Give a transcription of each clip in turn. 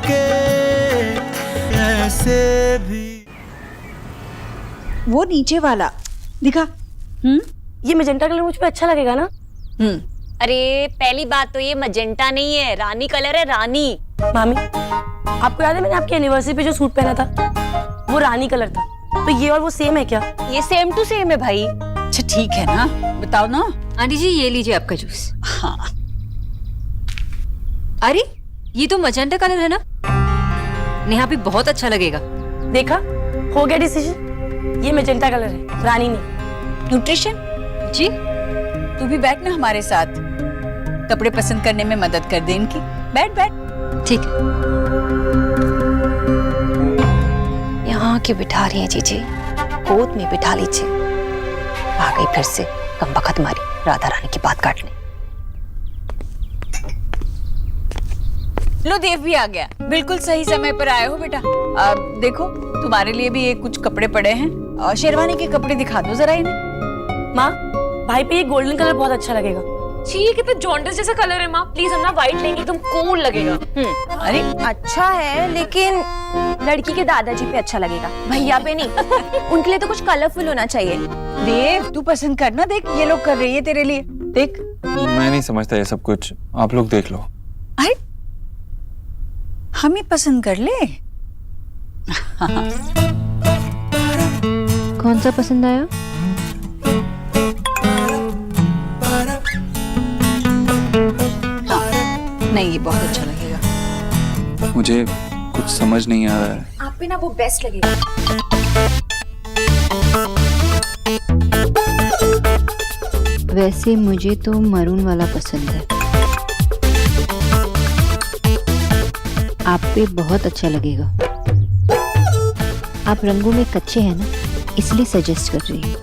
के ऐसे भी। वो नीचे वाला दिखा। ये मैजेंटा कलर मुझ पे अच्छा लगेगा ना? अरे पहली बात तो ये मजेंटा नहीं है, रानी कलर है, रानी। मामी, आपको याद है मैंने आपकी एनिवर्सरी पे जो सूट पहना था वो रानी कलर था, तो ये और वो सेम है क्या? ये सेम टू सेम है भाई। अच्छा ठीक है ना, बताओ ना। आंटी जी ये लीजिए आपका जूस। हाँ अरे ये तो मजेंटा कलर है ना, नेहा भी बहुत अच्छा लगेगा। देखा, हो गया डिसीजन। ये मैजेंटा कलर है, रानी नहीं। न्यूट्रिशन जी, तू भी बैठ ना हमारे साथ, कपड़े पसंद करने में मदद कर दे इनकी। बैठ बैठ। ठीक है। यहाँ के बिठा रही है जीजी, गोद में बिठा लीजिए। आ गई फिर से कम बखत मारी राधा रानी की बात काटने। लो देव भी आ गया, बिल्कुल सही समय पर आए हो बेटा। देखो तुम्हारे लिए भी ये कुछ कपड़े पड़े हैं, शेरवानी के कपड़े दिखा दो जरा इन्हें। माँ, भाई पे ये गोल्डन कलर बहुत अच्छा लगेगा। छी, ये कितना जॉन्डिस जैसा कलर है माँ, प्लीज हम ना व्हाइट लेंगे, तुम कूल लगेगा। अरे अच्छा है लेकिन लड़की के दादाजी पे अच्छा लगेगा, भैया पे नहीं। उनके लिए तो कुछ कलरफुल होना चाहिए। देव तू पसंद करना, देख ये लोग कर रही है तेरे लिए, देख। मैं नहीं समझता ये सब कुछ, आप लोग देख लो। अरे हम ही पसंद कर ले। कौन सा पसंद आया? नहीं ये बहुत अच्छा लगेगा। मुझे कुछ समझ नहीं आ रहा है। आप पे ना वो बेस्ट लगेगा। वैसे मुझे तो मरून वाला पसंद है, आप पे बहुत अच्छा लगेगा। आप रंगों में कच्चे हैं ना, इसलिए सजेस्ट कर रही हूँ।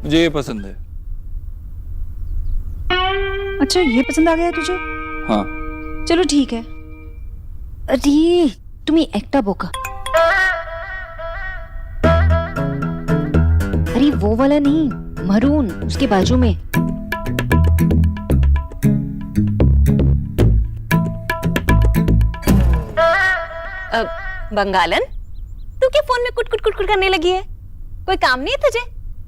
मुझे ये पसंद है। अच्छा ये पसंद आ गया तुझे? हाँ। चलो ठीक है। अरे तुम्हें एकटा बोका। अरे वो वाला नहीं, मरून, उसके बाजू में। बंगालन, तू क्या फोन में कुट कुट कुट कुट करने लगी है? कोई काम नहीं है तुझे?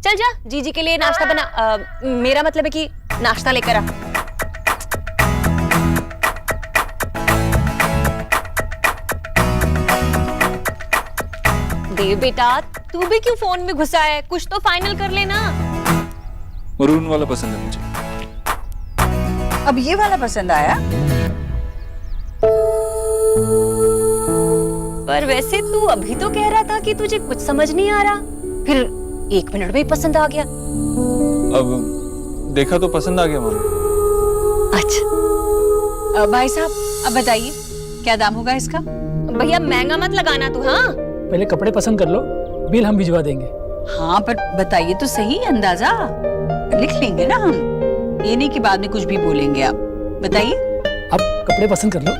चल जा जीजी के लिए नाश्ता बना। मेरा मतलब है कि नाश्ता लेकर आ। देव बेटा, तू भी क्यों फोन में घुसा है? कुछ तो फाइनल कर लेना। मरून वाला पसंद है मुझे। अब ये वाला पसंद आया? पर वैसे तू अभी तो कह रहा था कि तुझे कुछ समझ नहीं आ रहा, फिर 1 मिनट में ही पसंद आ गया। अब देखा तो पसंद आ गया मामा। अच्छा भाई साहब अब बताइए क्या दाम होगा इसका? भैया महंगा मत लगाना तू। हाँ पहले कपड़े पसंद कर लो, बिल हम भिजवा देंगे। हाँ पर बताइए तो सही, अंदाजा लिख लेंगे ना हम, ये नहीं कि बाद में कुछ भी बोलेंगे आप। बताइए। अब कपड़े पसंद कर लो।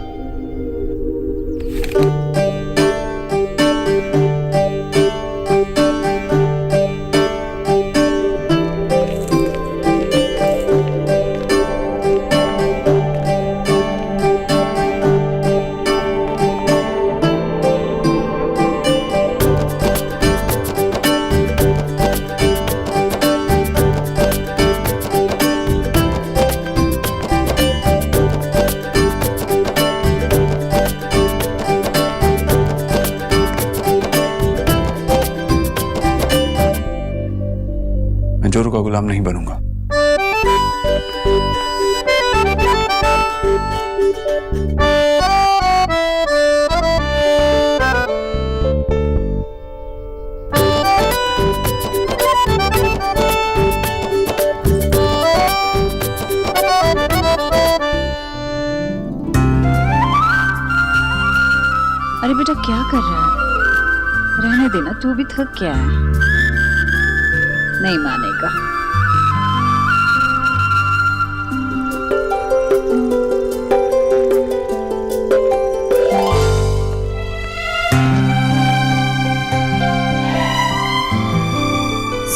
मैं जोरू का गुलाम नहीं बनूंगा। अरे बेटा क्या कर रहा है? रहने देना, तू भी थक गया है। नहीं मानेगा।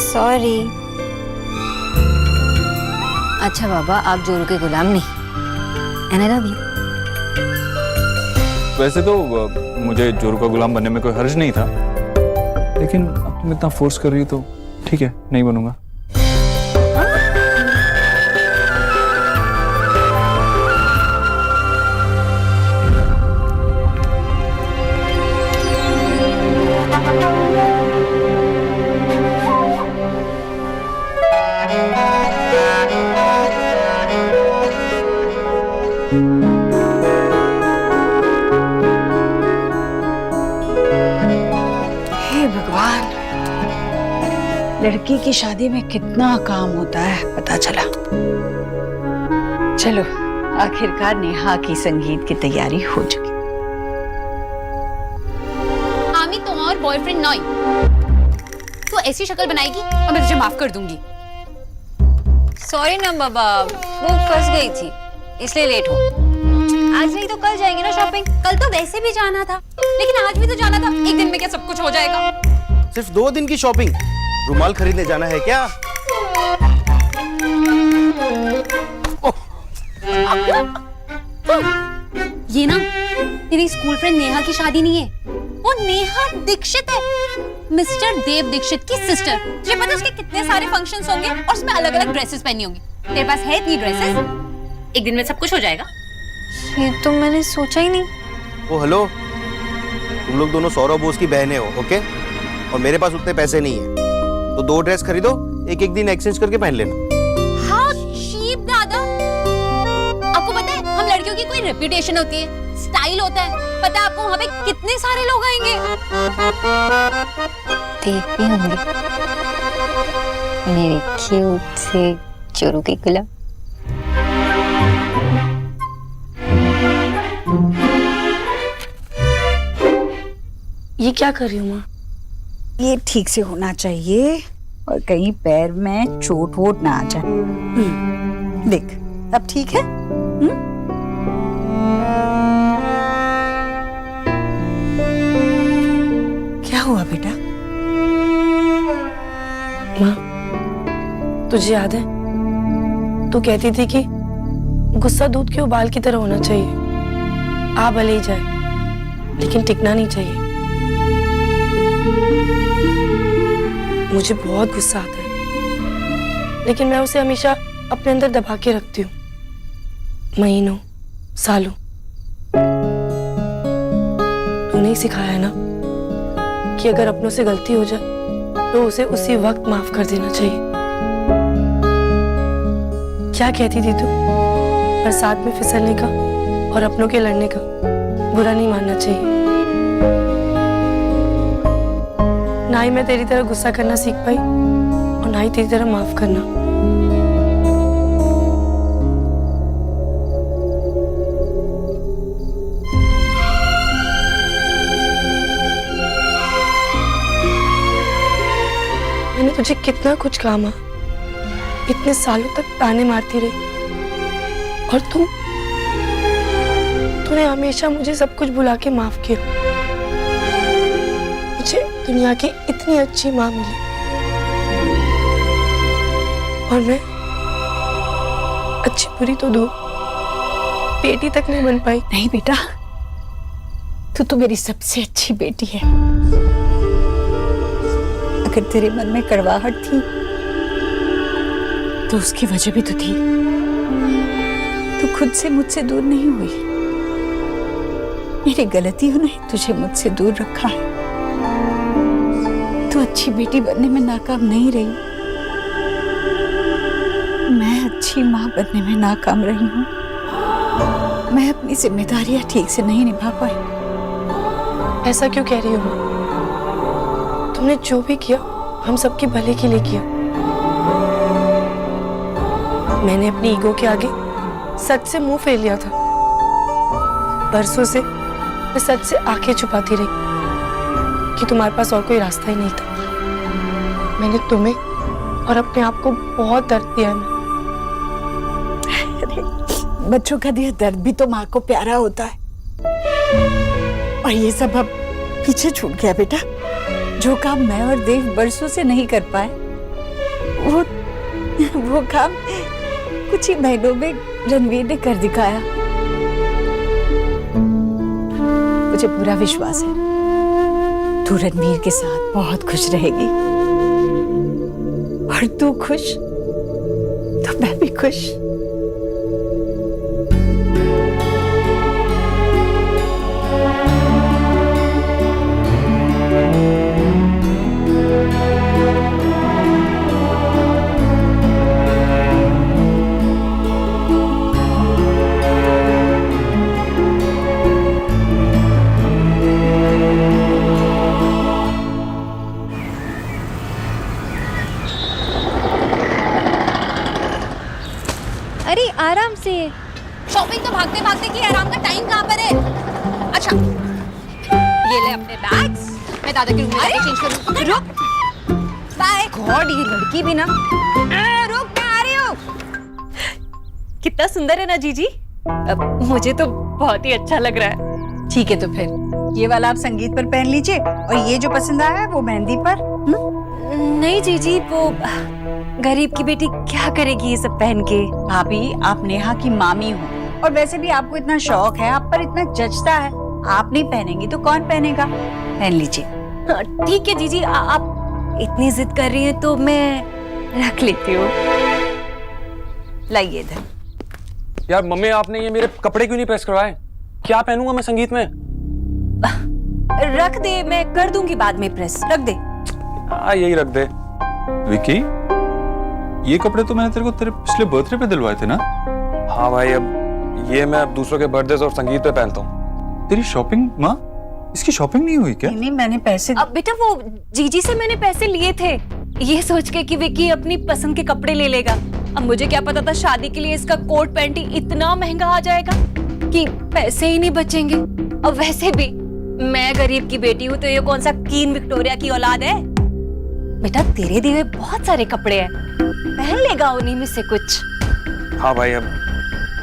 सॉरी। अच्छा बाबा, आप जोरू के गुलाम नहीं। And I love you. वैसे तो मुझे जोरू का गुलाम बनने में कोई हर्ज नहीं था, लेकिन अब तुम इतना फोर्स कर रही हो तो ठीक है, नहीं बनूंगा। हे भगवान, लड़की की शादी में कितना काम होता है पता चला। चलो, आखिरकार नेहा की संगीत की तैयारी हो चुकी। आमी तुम्हारा बॉयफ्रेंड नॉय, तो ऐसी शक्ल बनाएगी और मैं तुझे माफ कर दूंगी। सॉरी ना बाबा, वो फंस गई थी इसलिए लेट हो। आज नहीं तो कल जाएंगे ना शॉपिंग। कल तो वैसे भी जाना था, लेकिन आज भी तो जाना था। एक दिन में क्या सब कुछ हो जाएगा? सिर्फ 2 दिन की शॉपिंग, रुमाल खरीदने जाना है क्या? ये ना तेरी स्कूल फ्रेंड नेहा की शादी नहीं है, वो नेहा दीक्षित है, मिस्टर देव दीक्षित की सिस्टर। तुझे पता है उसके कितने सारे फंक्शंस होंगे और उसमें अलग अलग ड्रेसेस पहनी होंगी। तेरे पास है इतनी ड्रेसेस? एक दिन में सब कुछ हो जाएगा। ये तो मैंने सोचा ही नहीं। ओ हेलो, तुम लोग दोनों सौरव बोस की बहनें हो, ओके? और मेरे पास उतने पैसे नहीं है, तो 2 ड्रेस खरीदो, एक दिन एक्सचेंज करके पहन लेना। हाउ चीप दादा। आपको पता है हम लड़कियों की कोई रेपुटेशन होती है, स्टाइल होता है। पता है आपको वहाँ पे कितने सारे लोग आएंगे। देख भी होंगे मेरे क्यूट से जोरू के गुलाम। ये क्या कर रही हूँ माँ? ये ठीक से होना चाहिए और कहीं पैर में चोट वोट ना आ जाए। देख, अब ठीक है? क्या हुआ बेटा? माँ, तुझे याद है तू कहती थी कि गुस्सा दूध के उबाल की तरह होना चाहिए, आ भले ही जाए लेकिन टिकना नहीं चाहिए। मुझे बहुत गुस्सा आता है, लेकिन मैं उसे हमेशा अपने अंदर दबा के रखती हूँ, महीनों सालों। तूने ही सिखाया है ना कि अगर अपनों से गलती हो जाए तो उसे उसी वक्त माफ कर देना चाहिए। क्या कहती थी तू? बरसात में फिसलने का और अपनों के लड़ने का बुरा नहीं मानना चाहिए। ना ही मैं तेरी तरह गुस्सा करना सीख पाई और ना ही तेरी तरह माफ करना। मैंने तुझे कितना कुछ कहा माँ, इतने सालों तक ताने मारती रही और तूने हमेशा मुझे सब कुछ भुला के माफ किया। मुझे दुनिया की इतनी अच्छी माँ मिली और मैं अच्छी बुरी तो दूर, बेटी तक नहीं बन पाई। नहीं बेटा, तू तो मेरी सबसे अच्छी बेटी है। अगर तेरे मन में कड़वाहट थी तो उसकी वजह भी तो थी। तू खुद से मुझसे दूर नहीं हुई, मेरी गलतियों ने तुझे मुझसे दूर रखा है। तू अच्छी बेटी बनने में नाकाम नहीं रही, मैं अच्छी माँ बनने में नाकाम रही हूँ। मैं अपनी जिम्मेदारियां ठीक से नहीं निभा पाई। ऐसा क्यों कह रही हो? तुमने जो भी किया हम सबके भले के लिए किया। मैंने अपनी ईगो के आगे सच से मुंह फेर लिया था। बरसों से मैं सच से आंखें छुपाती रही कि तुम्हारे पास और कोई रास्ता ही नहीं था। मैंने तुम्हें और अपने आप को बहुत दर्द दिया है। बच्चों का दिया दर्द भी तो माँ को प्यारा होता है। और ये सब अब पीछे छूट गया बेटा। जो काम मैं और देव बरसों से नहीं कर पाए, वो काम कुछ ही महीनों में रणवीर ने कर दिखाया। मुझे पूरा विश्वास है तू रणवीर के साथ बहुत खुश रहेगी, और तू खुश तो मैं भी खुश। अरे आराम से। शॉपिंग तो भागते भागते की, आराम का टाइम कहाँ पर है? अच्छा ये ले अपने बैग्स, मैं दादा के रूम में जाके चेंज करूँ। रुक, बाय। गॉड, ये लड़की भी ना। रुक, मैं आ रही हूँ। कितना सुंदर है ना जीजी? मुझे तो बहुत ही अच्छा लग रहा है। ठीक है, तो फिर ये वाला आप संगीत पर पहन लीजिए, और ये जो पसंद आया है वो मेहंदी पर। नहीं जीजी, वो गरीब की बेटी क्या करेगी ये सब पहन के? भाभी, आप नेहा की मामी हो, और वैसे भी आपको इतना शौक है, आप पर इतना जचता है, आप नहीं पहनेंगी तो कौन पहनेगा? पहन लीजिए। हाँ, ठीक है जीजी, आप इतनी जिद कर रही हैं तो मैं रख लेती हूँ। लाइए इधर। यार मम्मी, आपने ये मेरे कपड़े क्यों नहीं प्रेस करवाए? क्या पहनूंगा मैं संगीत में? रख दे, मैं कर दूंगी बाद में प्रेस। रख दे। हाँ, यही रख दे। विकी, ये कपड़े तो मैंने तेरे को तेरे पिछले बर्थडे पे दिलवाए थे ना? हाँ भाई, अब ये मैं अब दूसरों के बर्थडे और संगीत पे पहनता हूँ। तेरी शॉपिंग, माँ इसकी शॉपिंग नहीं हुई क्या? नहीं, मैंने पैसे। अब बेटा, वो जीजी से मैंने पैसे लिए थे, ये सोच के कि विकी अपनी पसंद के कपड़े ले लेगा। अब मुझे क्या पता था शादी के लिए इसका कोट पैंट ही इतना महंगा आ जाएगा कि पैसे ही नहीं बचेंगे। अब वैसे भी मैं गरीब की बेटी हूँ, तो ये कौन सा क्वीन विक्टोरिया की औलाद है? बेटा, तेरे दिए हुए बहुत सारे कपड़े हैं, पहन लेगा उन्हीं में से कुछ। हाँ भाई, अब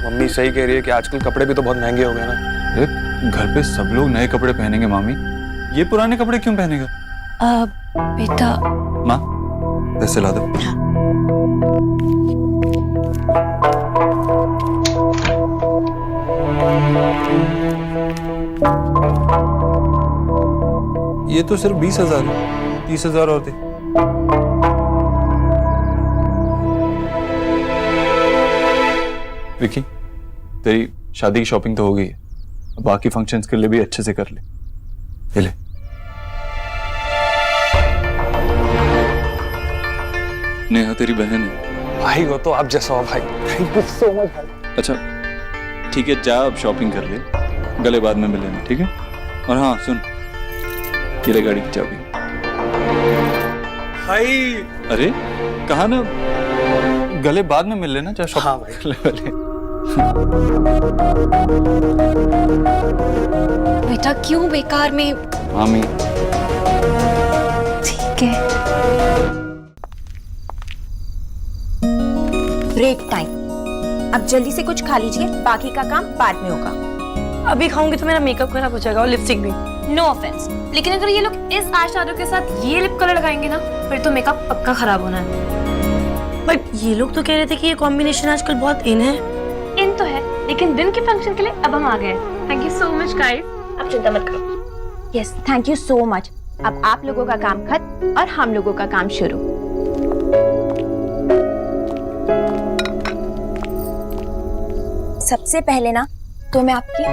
मम्मी सही कह रही है कि आजकल कपड़े भी तो बहुत महंगे हो गए ना। अरे घर पे सब लोग नए कपड़े पहनेंगे मामी, ये पुराने कपड़े क्यों पहनेगा? बेटा। माँ, पैसे ला दो। ये तो सिर्फ 20,000 है, 30,000 और दे। विकी, तेरी शादी की शॉपिंग तो हो गई है, अब बाकी फंक्शंस के लिए भी अच्छे से कर ले। ये ले। नेहा तेरी बहन है। भाई वो तो आप जैसा हो भाई। थैंक यू सो मच भाई। अच्छा ठीक है, जा अब शॉपिंग कर ले, गले बाद में मिलेंगे, ठीक है? और हाँ सुन, ये ले गाड़ी की चाबी। भाई अरे कहा ना, गले बाद में मिल लेना, चाहे हाँ भाई। शॉपिंग कर ले। बेटा क्यों बेकार में? मामी ठीक है। Break time. अब जल्दी से कुछ खा लीजिए, बाकी का काम बाद में होगा। अभी खाऊंगी तो मेरा मेकअप खराब हो जाएगा और लिपस्टिक भी। नो ऑफेंस, लेकिन अगर ये लोग इस आई शैडो के साथ ये लिप कलर लगाएंगे ना, फिर तो मेकअप पक्का खराब होना है। बट ये लोग तो कह रहे थे कि ये कॉम्बिनेशन आजकल बहुत इन है। इन तो है, लेकिन दिन के फंक्शन के लिए अब हम आ गए। Thank you so much guys, आप चिंता मत करो। Yes, thank you so much. अब आप लोगों का काम खत्म और हम लोगों का काम शुरू। सबसे पहले ना तो मैं आपकी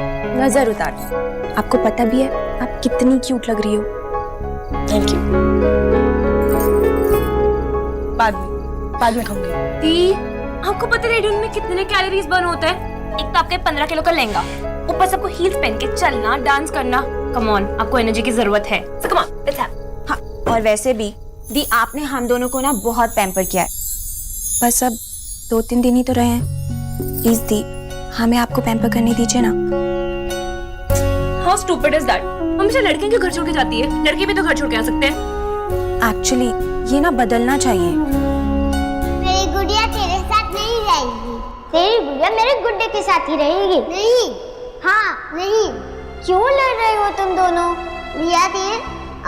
नजर उतार दूं। आपको पता भी है आप कितनी क्यूट लग रही हो। Thank you. बाद में खाऊंगी। दी, आपको पता है रेडियन में कितने कैलोरीज बर्न होता है? एक तो आपके 15 किलो का लहंगा, ऊपर सबको हील्स पहन के चलना, डांस करना। कम ऑन, आपको एनर्जी की जरूरत है। सो कम ऑन, लेट्स हैव। हाँ, और वैसे भी दी, आपने हम दोनों को ना बहुत पैम्पर किया है। बस अब 2-3 दिन ही तो रहे हैं। प्लीज दी, हमें आपको पैम्पर करने दीजिए ना। How stupid is that? हमेशा लड़के के घर छोड़ के जाती है, लड़के भी तो घर छोड़ के आ सकते हैं। एक्चुअली ये ना बदलना चाहिए। मेरी गुड़िया तेरे साथ नहीं रहेगी, तेरी गुड़िया मेरे गुड्डे के साथ ही रहेगी। नहीं, हाँ नहीं। क्यों लड़ रहे हो तुम दोनों? रिया दी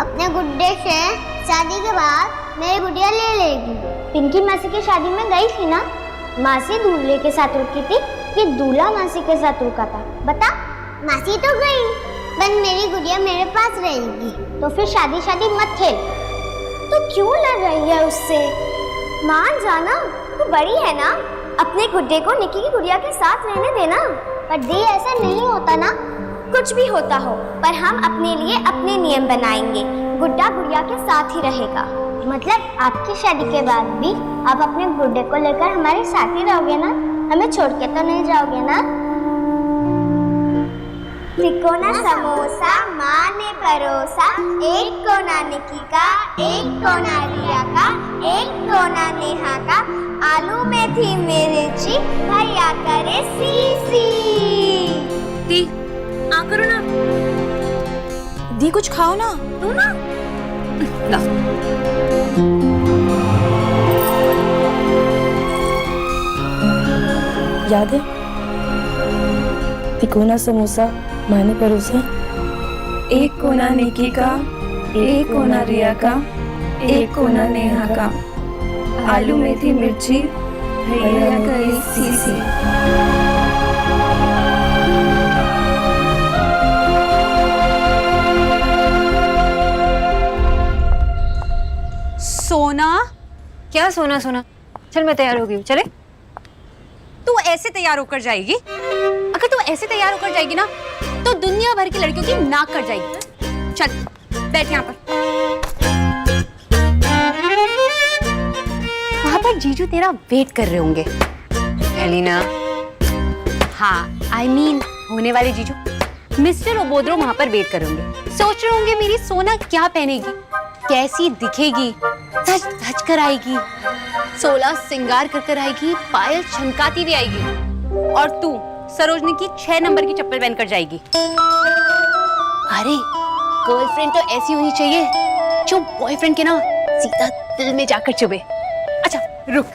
अपने गुड्डे से शादी के बाद मेरी गुड़िया ले लेगी। पिंकी मासी की शादी में गई थी ना, मासी दूल्हे के साथ रुकी थी कि दूल्हा मासी के साथ रुका था? बता। मासी तो गई, पर मेरी गुड़िया मेरे पास रहेगी। तो फिर शादी शादी मत खेल। तो क्यों लड़ रही है उससे? मान जाना, तू बड़ी है ना। अपने गुड्डे को निकी की गुड़िया के साथ रहने देना। पर दी ऐसा नहीं होता ना। कुछ भी होता हो, पर हम अपने लिए अपने नियम बनाएंगे। गुड्डा गुड़िया के साथ ही रहेगा। मतलब आपकी शादी के बाद भी आप अपने गुड्डे को लेकर हमारे साथ ही रहोगे ना? हमें छोड़ के तो नहीं जाओगे ना? तिकोना समोसा माँ ने परोसा, एक कोना निकी का, एक कोना रिया का, एक कोना नेहा का। आलू में थी मिर्ची, भैया करे सीसी। दी आ करो ना। दी कुछ खाओ ना। तू ना याद है तिकोना समोसा माने परोसा, एक कोना निकी का, एक कोना रिया का, एक कोना नेहा का। आलू में थी मिर्ची, भैया करी सीसी। सोना, क्या सोना सोना? चल मैं तैयार हो गई हूँ, चले? तू ऐसे तैयार होकर जाएगी? अगर तू ऐसे तैयार होकर जाएगी ना तो दुनिया भर की लड़कियों की नाक कट जाएगी। चल बैठ यहाँ पर। वहां पर जीजू तेरा वेट कर रहे होंगे। एलिना, हाँ I mean होने वाले जीजू मिस्टर ओबोद्रो वहां पर वेट कर रहे होंगे। सोच रहे होंगे मेरी सोना क्या पहनेगी, कैसी दिखेगी, सज धज कर आएगी, 16 श्रृंगार कर कर आएगी, पायल छनकाती भी आएगी। और तू सरोजनी की 6 नंबर की चप्पल पहनकर जाएगी। अरे गर्लफ्रेंड तो ऐसी होनी चाहिए जो बॉयफ्रेंड के ना सीधा दिल में जाकर चुभे। अच्छा रुक,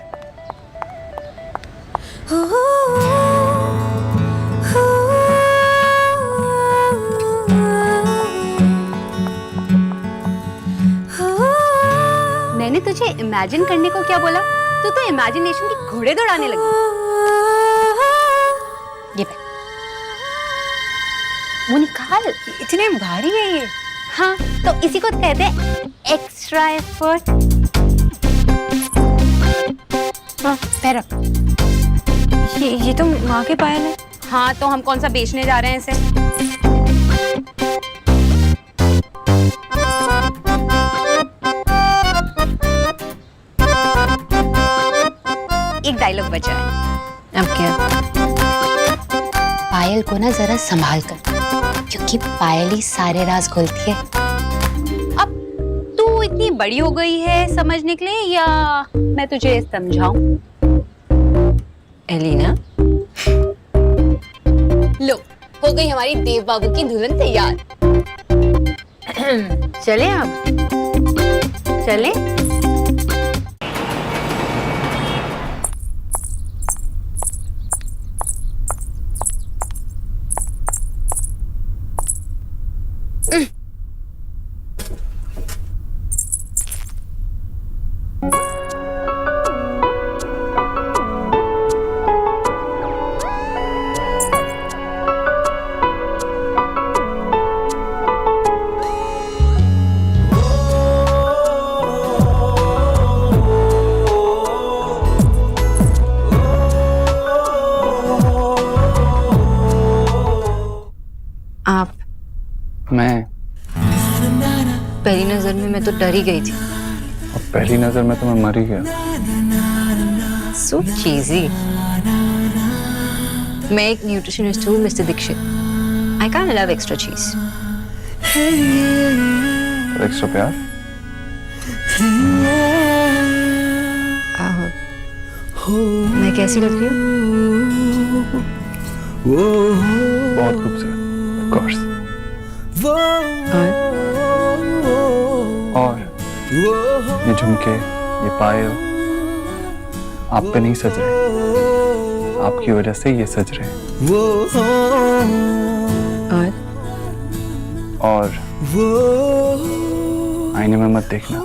मैंने तुझे इमेजिन करने को क्या बोला? तू तो इमेजिनेशन की घोड़े दौड़ाने लगी। ये पे वो निकाल, इतने भारी है ये। हाँ तो इसी को कहते हैं एक्स्ट्रा एफर्ट। हाँ पैर रख। ये तो माँ के पायल है। हाँ तो हम कौन सा बेचने जा रहे हैं इसे? एक डायलॉग बचा है। अब क्या? पायल को ना जरा संभाल कर, क्योंकि पायल ही सारे राज खोलती है। अब तू इतनी बड़ी हो गई है समझने के लिए, या मैं तुझे समझाऊं? एलिना, लो हो गई हमारी देव बाबू की दुल्हन तैयार। चले अब? चले? आप? मैं? पहली नजर में मैं तो डर ही गई थी। और पहली नजर में तो मैं मर ही गया। सो चीजी। मैं एक न्यूट्रिशनिस्ट हूँ mister Dixit. I can't love extra cheese. और एक्स्ट्रा प्यार? मैं कैसी लगती हूँ? बहुत खूबसूरत, of course। और ये झुमके, ये पायल आप पे नहीं सज रहे, आपकी वजह से ये सज रहे हैं। और आईने में मत देखना,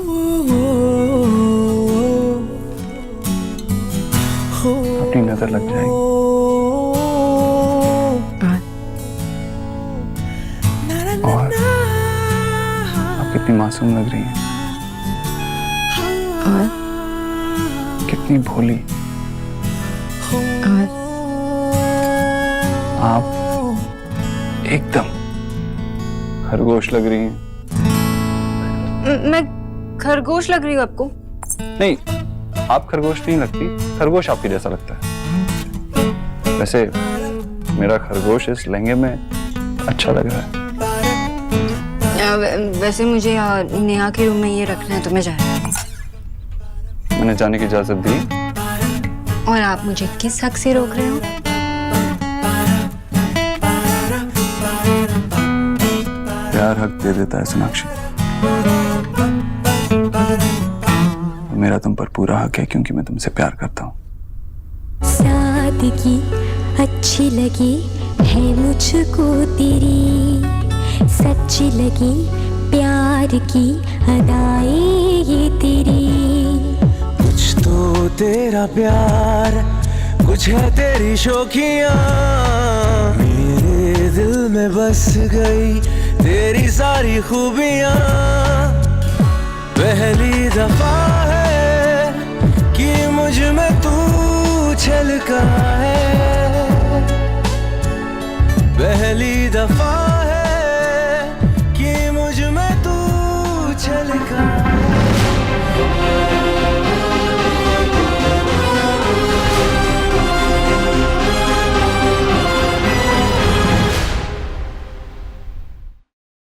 अपनी नजर लग जाएगी। और आप कितनी मासूम लग रही हैं। कितनी भोली। आप एकदम खरगोश लग रही हैं। मैं खरगोश लग रही हूँ आपको? नहीं, आप खरगोश नहीं लगती, खरगोश आपके जैसा लगता है। वैसे मेरा खरगोश इस लहंगे में अच्छा लग रहा है। वैसे मुझे नेहा के रूम में ये रखना है तो मैं जा रही हूँ। मैंने जाने की इजाजत दी। और आप मुझे किस हक से रोक रहे हो? प्यार हक दे देता है सोनाक्षी। मेरा तुम पर पूरा हक है क्योंकि मैं तुमसे प्यार करता हूँ। सादगी अच्छी लगी है मुझको तेरी, सच्ची लगी प्यार की अदाएं ये तेरी। कुछ तो तेरा प्यार, कुछ है तेरी शौकियाँ, मेरे दिल में बस गई तेरी सारी खूबियाँ। पहली दफा है कि मुझ में तू छलका है, पहली दफा है